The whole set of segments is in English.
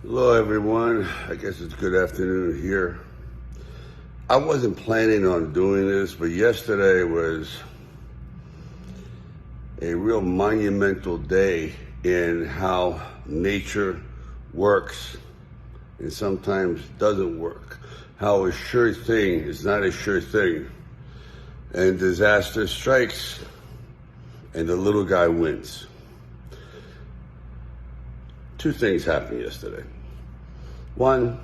Hello, everyone. I guess it's good afternoon here. I wasn't planning on doing this, but yesterday was a real monumental day in how nature works and sometimes doesn't work. How a sure thing is not a sure thing. And disaster strikes and the little guy wins. Two things happened yesterday. One,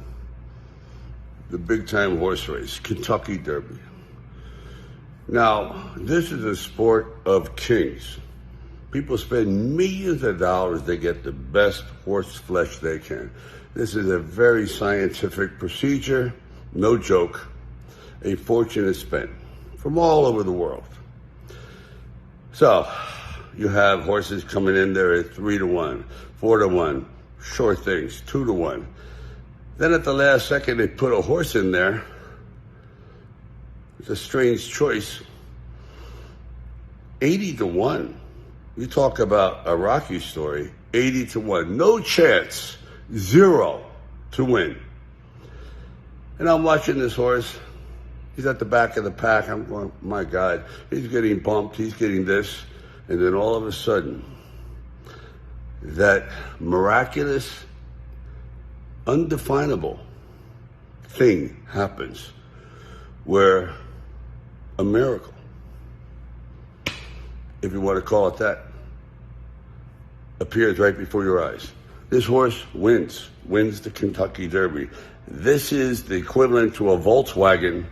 the big-time horse race, Kentucky Derby. Now, this is a sport of kings. People spend millions of dollars to get the best horse flesh they can. This is a very scientific procedure, no joke. A fortune is spent from all over the world. So, you have horses coming in there at 3-1, 4-1, sure things, 2-1. Then at the last second, they put a horse in there. It's a strange choice. 80-1. You talk about a Rocky story, 80-1. No chance, 0 to win. And I'm watching this horse. He's at the back of the pack. I'm going, my God, he's getting bumped. He's getting this. And then all of a sudden, that miraculous, undefinable thing happens where a miracle, if you want to call it that, appears right before your eyes. This horse wins the Kentucky Derby. This is the equivalent to a Volkswagen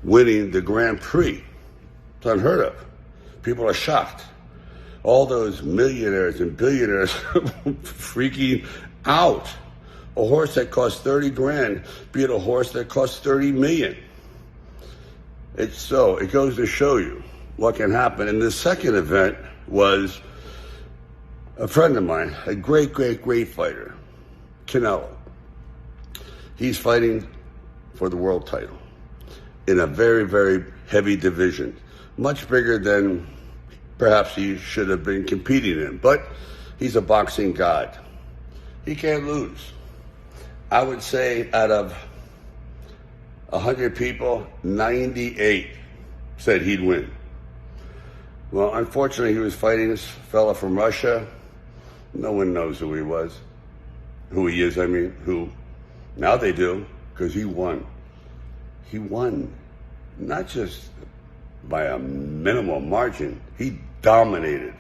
winning the Grand Prix. It's unheard of. People are shocked. All those millionaires and billionaires freaking out. A horse that costs 30 grand, be it a horse that costs 30 million. It goes to show you what can happen. And the second event was a friend of mine, a great fighter, Canelo. He's fighting for the world title in a very, very heavy division, much bigger than perhaps he should have been competing in, but he's a boxing god. He can't lose. I would say out of 100 people, 98 said he'd win. Well, unfortunately, he was fighting this fella from Russia. No one knows who he was. Who he is, who. Now they do, because he won. He won, not just by a minimal margin. He dominated.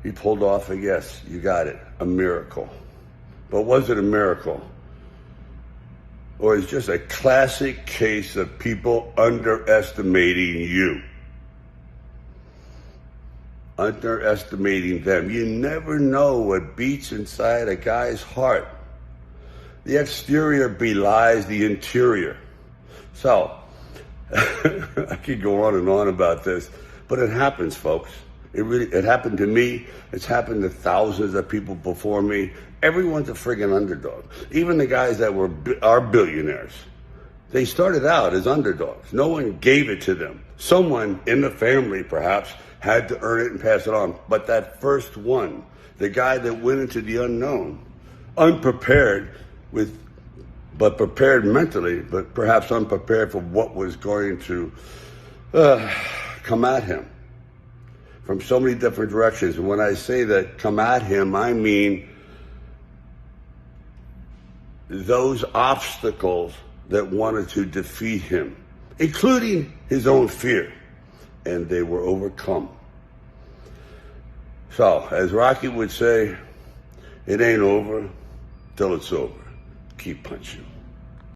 He pulled off yes, you got it, a miracle. But was it a miracle? Or is it just a classic case of people underestimating you? Underestimating them. You never know what beats inside a guy's heart. The exterior belies the interior. So, I could go on and on about this, but it happens, folks. It happened to me. It's happened to thousands of people before me. Everyone's a friggin' underdog. Even the guys that are billionaires. They started out as underdogs. No one gave it to them. Someone in the family, perhaps, had to earn it and pass it on. But that first one, the guy that went into the unknown, unprepared but prepared mentally, but perhaps unprepared for what was going to come at him from so many different directions. And when I say that come at him, I mean those obstacles that wanted to defeat him, including his own fear, and they were overcome. So, as Rocky would say, it ain't over till it's over. Keep punching.